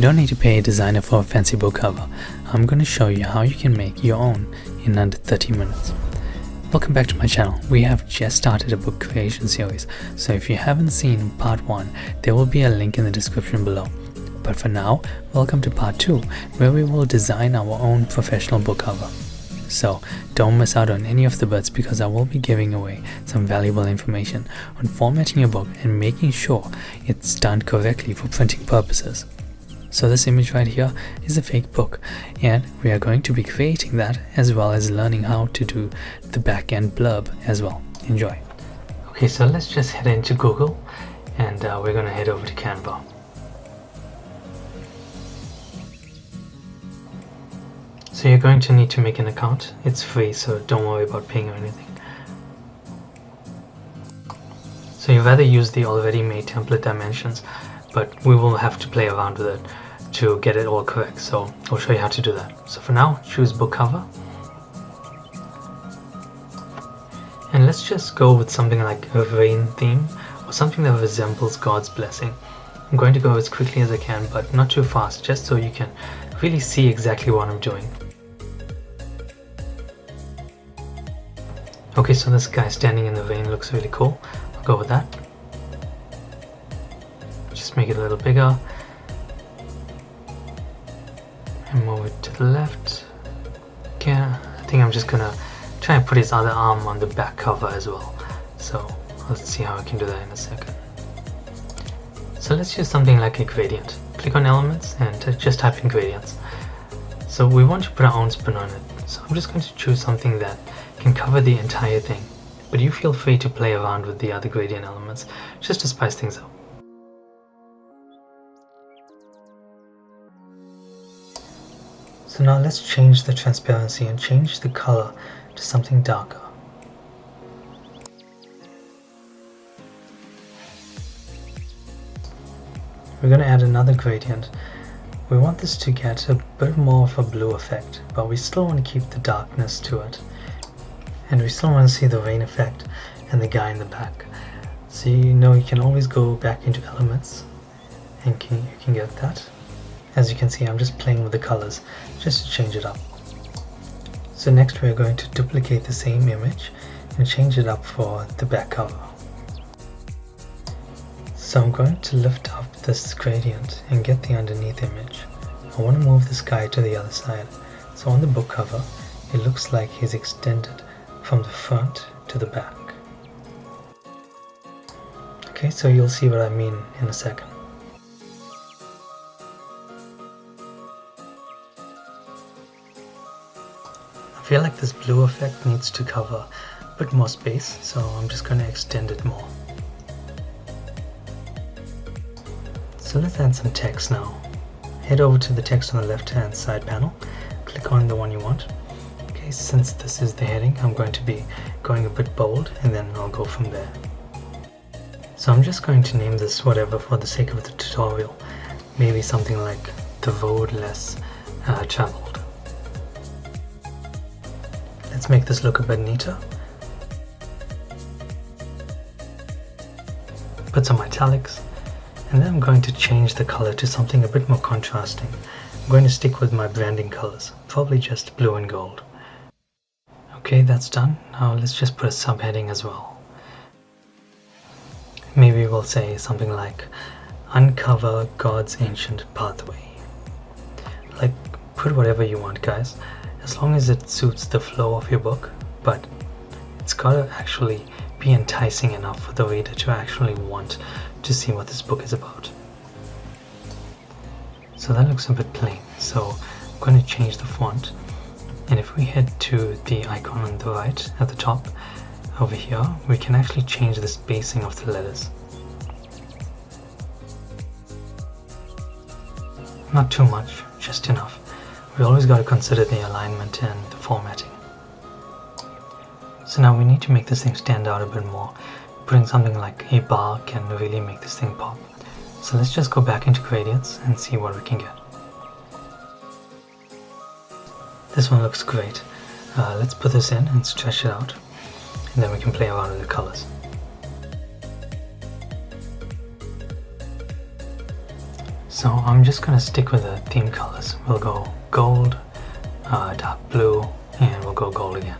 You don't need to pay a designer for a fancy book cover. I'm going to show you how you can make your own in under 30 minutes. Welcome back to my channel. We have just started a book creation series, so if you haven't seen part 1, there will be a link in the description below. But for now, welcome to part 2, where we will design our own professional book cover. So don't miss out on any of the bits, because I will be giving away some valuable information on formatting your book and making sure it's done correctly for printing purposes. So this image right here is a fake book, and we are going to be creating that as well as learning how to do the back end blurb as well. Enjoy. Okay, so let's just head into Google, and we're going to head over to Canva. So you're going to need to make an account. It's free, so don't worry about paying or anything. So you rather use the already made template dimensions, but we will have to play around with it to get it all correct, so I'll show you how to do that. So for now, choose book cover, and let's just go with something like a rain theme or something that resembles God's blessing. I'm going to go as quickly as I can, but not too fast, just so you can really see exactly what I'm doing. Okay, so this guy standing in the rain looks really cool. I'll go with that. Just make it a little bigger and move it to the left. Okay, I think I'm just gonna try and put his other arm on the back cover as well. So let's see how I can do that in a second. So let's use something like a gradient. Click on elements and just type in gradients. So we want to put our own spin on it. So I'm just going to choose something that can cover the entire thing, but you feel free to play around with the other gradient elements just to spice things up. So now let's change the transparency and change the color to something darker. We're going to add another gradient. We want this to get a bit more of a blue effect, but we still want to keep the darkness to it. And we still want to see the rain effect and the guy in the back. So you know you can always go back into elements and you can get that. As you can see, I'm just playing with the colors just to change it up. So next we're going to duplicate the same image and change it up for the back cover. So I'm going to lift up this gradient and get the underneath image. I want to move this guy to the other side. So on the book cover, it looks like he's extended from the front to the back. Okay, so you'll see what I mean in a second. I feel like this blue effect needs to cover a bit more space, so I'm just going to extend it more. So let's add some text now. Head over to the text on the left hand side panel, click on the one you want. Okay, since this is the heading, I'm going to be going a bit bold, and then I'll go from there. So I'm just going to name this whatever for the sake of the tutorial. Maybe something like the road less traveled. Let's make this look a bit neater. Put some italics, and then I'm going to change the color to something a bit more contrasting. I'm going to stick with my branding colors, probably just blue and gold. Okay, that's done. Now let's just put a subheading as well. Maybe we'll say something like Uncover God's Ancient Pathway. Like, put whatever you want, guys, as long as it suits the flow of your book, but it's gotta actually be enticing enough for the reader to actually want to see what this book is about. So that looks a bit plain, so I'm going to change the font. And if we head to the icon on the right at the top over here, we can actually change the spacing of the letters. Not too much, just enough. We always got to consider the alignment and the formatting. So now we need to make this thing stand out a bit more. Putting something like a bar can really make this thing pop. So let's just go back into gradients and see what we can get. This one looks great. Let's put this in and stretch it out, and then we can play around with the colors. So I'm just going to stick with the theme colors. We'll go gold, dark blue, and we'll go gold again.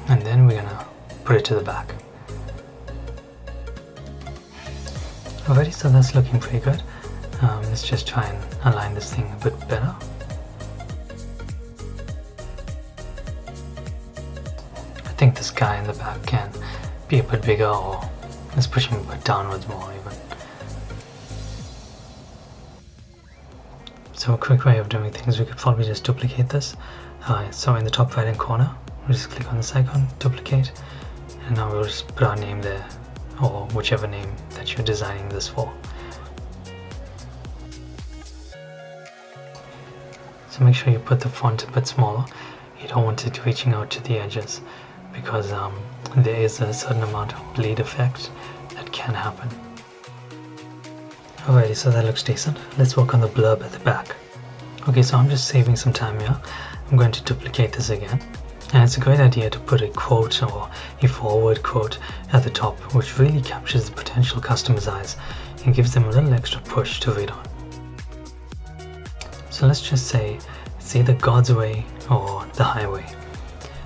And then we're going to put it to the back. Alrighty, so that's looking pretty good. Let's just try and align this thing a bit better. I think this guy in the back can be a bit bigger, or let's push him a bit downwards more even. So a quick way of doing things, we could probably just duplicate this. So in the top right hand corner, we'll just click on this icon, duplicate, and now we'll just put our name there, or whichever name that you're designing this for. So make sure you put the font a bit smaller. You don't want it reaching out to the edges, because there is a certain amount of bleed effect that can happen. Alrighty, so that looks decent. Let's work on the blurb at the back. Okay, so I'm just saving some time here. I'm going to duplicate this again. And it's a great idea to put a quote or a forward quote at the top, which really captures the potential customer's eyes and gives them a little extra push to read on. So let's just say it's either God's way or the highway.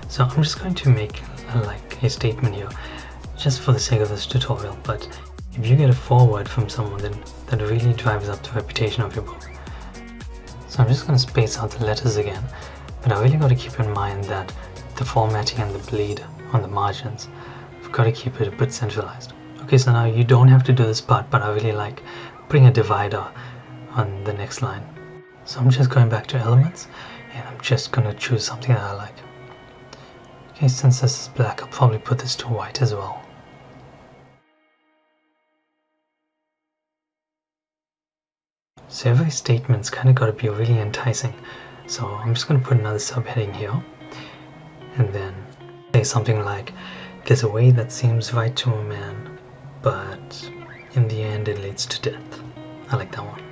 So I'm just going to make like a statement here just for the sake of this tutorial, but if you get a forward from someone, then that really drives up the reputation of your book. So I'm just going to space out the letters again, but I really got to keep in mind that the formatting and the bleed on the margins, I've got to keep it a bit centralized. Okay, so now you don't have to do this part, but I really like putting a divider on the next line. So I'm just going back to elements, and I'm just going to choose something that I like. Okay, since this is black, I'll probably put this to white as well. So every statement's kind of got to be really enticing. So I'm just going to put another subheading here, and then say something like, there's a way that seems right to a man, but in the end it leads to death. I like that one.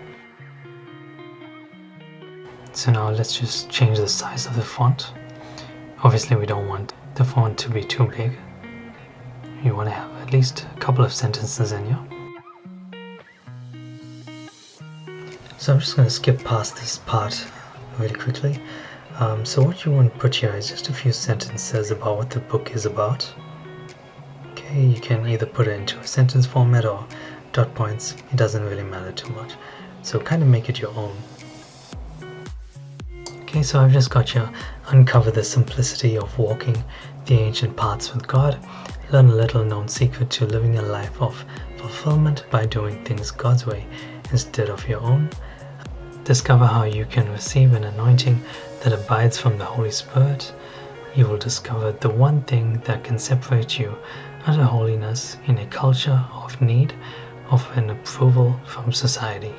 So now let's just change the size of the font. Obviously we don't want the font to be too big. You want to have at least a couple of sentences in here. So I'm just going to skip past this part really quickly. So what you want to put here is just a few sentences about what the book is about. Okay, you can either put it into a sentence format or dot points. It doesn't really matter too much. So kind of make it your own. Okay, so I've just got you uncover the simplicity of walking the ancient paths with God, learn a little known secret to living a life of fulfillment by doing things God's way instead of your own, discover how you can receive an anointing that abides from the Holy Spirit. You will discover the one thing that can separate you unto holiness in a culture of need of an approval from society.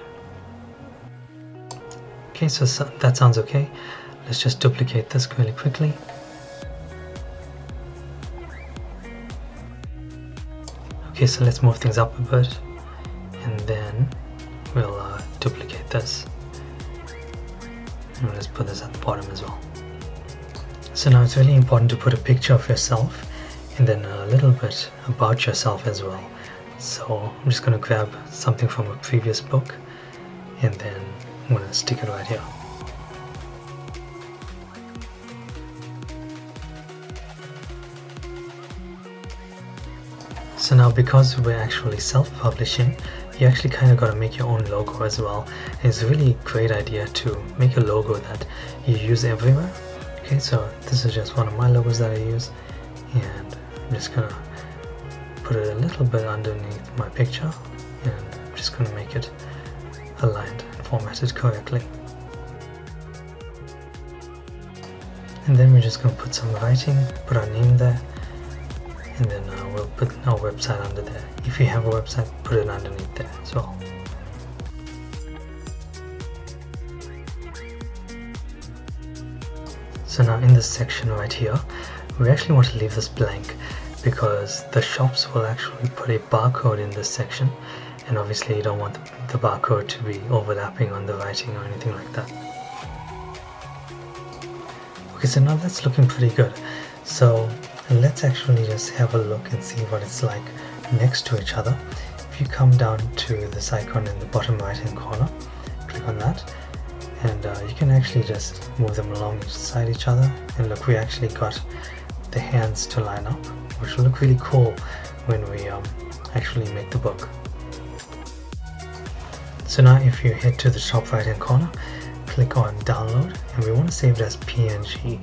Okay, so that sounds okay. Let's just duplicate this really quickly. Okay, so let's move things up a bit, and then we'll duplicate this. And let's put this at the bottom as well. So now it's really important to put a picture of yourself and then a little bit about yourself as well. So I'm just going to grab something from a previous book, and then I'm going to stick it right here. So now, because we're actually self-publishing, you actually kind of got to make your own logo as well. It's a really great idea to make a logo that you use everywhere. Okay, so this is just one of my logos that I use, and I'm just gonna put it a little bit underneath my picture, and I'm just gonna make it aligned and formatted correctly. And then we're just gonna put some writing, put our name there, and then we'll put our website under there. If you have a website, put it underneath there as well. So now in this section right here, we actually want to leave this blank because the shops will actually put a barcode in this section, and obviously you don't want the barcode to be overlapping on the writing or anything like that. Okay, so now that's looking pretty good. So let's actually just have a look and see what it's like next to each other. If if you come down to this icon in the bottom right hand corner, click on that, and you can actually just move them alongside each other, and look, we actually got the hands to line up, which will look really cool when we actually make the book. So now if you head to the top right hand corner, click on download, and we want to save it as PNG,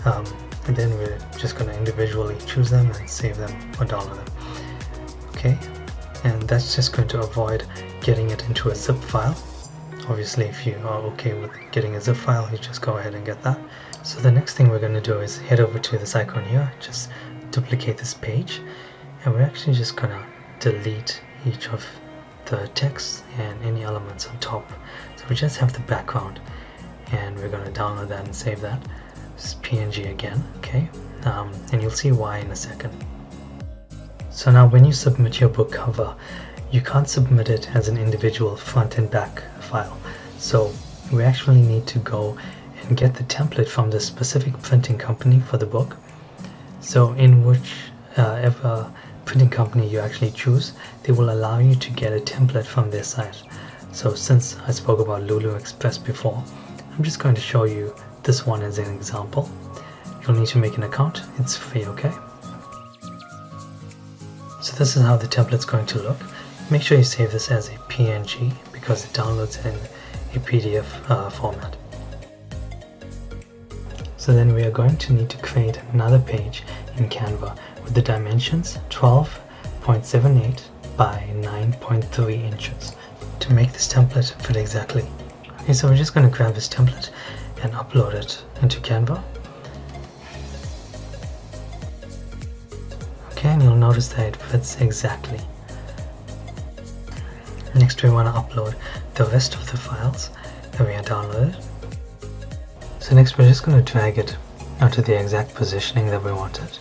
and then we're just going to individually choose them and save them or download them. Okay, and that's just going to avoid getting it into a zip file. Obviously, if you are okay with getting a zip file, you just go ahead and get that. So the next thing we're going to do is head over to this icon here, just duplicate this page, and we're actually just going to delete each of the text and any elements on top. So we just have the background, and we're going to download that and save that. This is PNG again, okay, and you'll see why in a second. So now when you submit your book cover, you can't submit it as an individual front and back file. So we actually need to go and get the template from the specific printing company for the book. So in whichever printing company you actually choose, they will allow you to get a template from their site. So since I spoke about Lulu Express before, I'm just going to show you this one as an example. You'll need to make an account. It's free, okay? So this is how the template's going to look. Make sure you save this as a PNG because it downloads in a PDF format. So then we are going to need to create another page in Canva with the dimensions 12.78 by 9.3 inches to make this template fit exactly. Okay, so we're just going to grab this template and upload it into Canva. Okay, and you'll notice that it fits exactly. Next we want to upload the rest of the files that we had downloaded. So next we're just going to drag it onto the exact positioning that we wanted.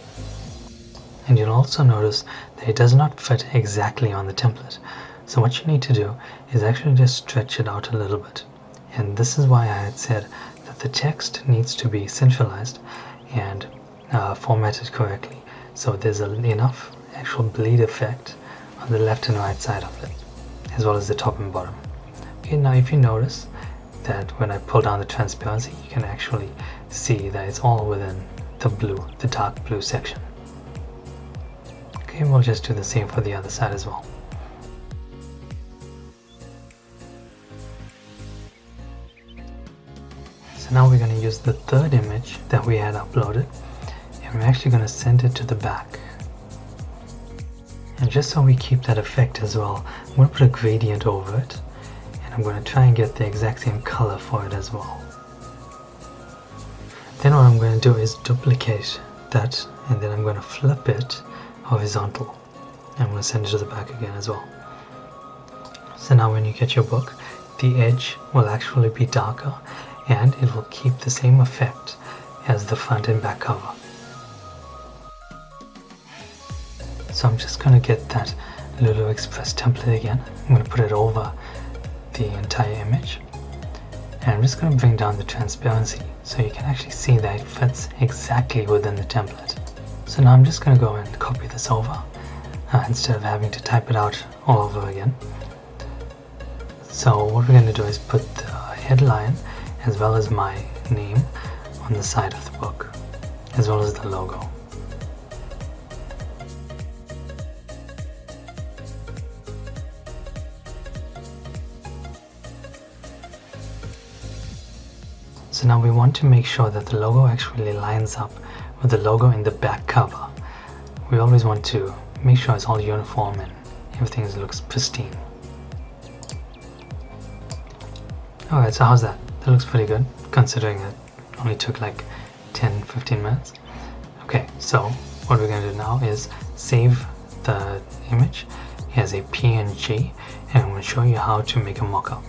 And you'll also notice that it does not fit exactly on the template. So what you need to do is actually just stretch it out a little bit. And this is why I had said that the text needs to be centralized and formatted correctly. So there's enough actual bleed effect on the left and right side of it, as well as the top and bottom. Okay, now if you notice that when I pull down the transparency, you can actually see that it's all within the blue, the dark blue section. Okay, we'll just do the same for the other side as well. So now we're going to use the third image that we had uploaded, and we're actually going to send it to the back. And just so we keep that effect as well, I'm going to put a gradient over it, and I'm going to try and get the exact same color for it as well. Then what I'm going to do is duplicate that, and then I'm going to flip it horizontal. I'm going to send it to the back again as well. So now when you get your book, the edge will actually be darker, and it will keep the same effect as the front and back cover. So I'm just going to get that Lulu Express template again. I'm going to put it over the entire image, and I'm just going to bring down the transparency so you can actually see that it fits exactly within the template. So now I'm just going to go and copy this over instead of having to type it out all over again. So what we're going to do is put the headline as well as my name on the side of the book, as well as the logo. So now we want to make sure that the logo actually lines up with the logo in the back cover. We always want to make sure it's all uniform and everything looks pristine. Alright, so how's that? That looks pretty good, considering it only took like 10-15 minutes. Okay, so what we're going to do now is save the image as a PNG, and I'm going to show you how to make a mockup.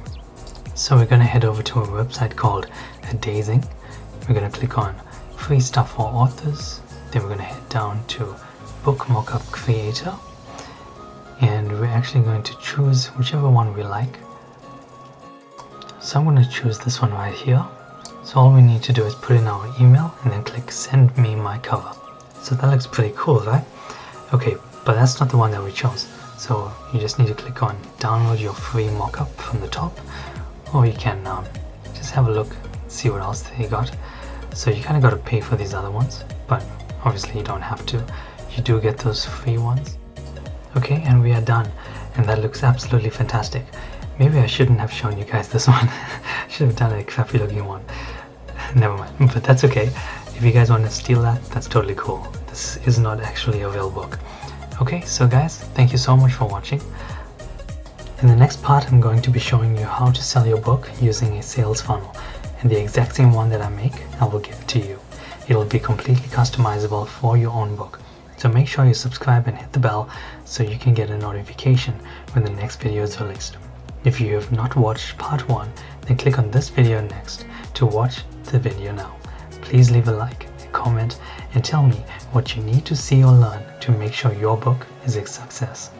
So we're going to head over to a website called Dazing. We're going to click on free stuff for authors, then we're going to head down to book mockup creator, and we're actually going to choose whichever one we like. So I'm going to choose this one right here. So all we need to do is put in our email and then click send me my cover. So that looks pretty cool, right? Okay, but that's not the one that we chose. So you just need to click on download your free mockup from the top, or you can just have a look, see what else they got. So you kind of got to pay for these other ones, but obviously you don't have to. You do get those free ones. Okay, and we are done, and that looks absolutely fantastic. Maybe I shouldn't have shown you guys this one. Should have done a crappy looking one. Never mind, but that's okay. If you guys want to steal that, that's totally cool. This is not actually a real book. Okay, so guys, thank you so much for watching. In the next part, I'm going to be showing you how to sell your book using a sales funnel, and the exact same one that I make, I will give to you. It'll be completely customizable for your own book. So make sure you subscribe and hit the bell so you can get a notification when the next video is released. If you have not watched part 1, then click on this video next to watch the video now. Please leave a like, a comment, and tell me what you need to see or learn to make sure your book is a success.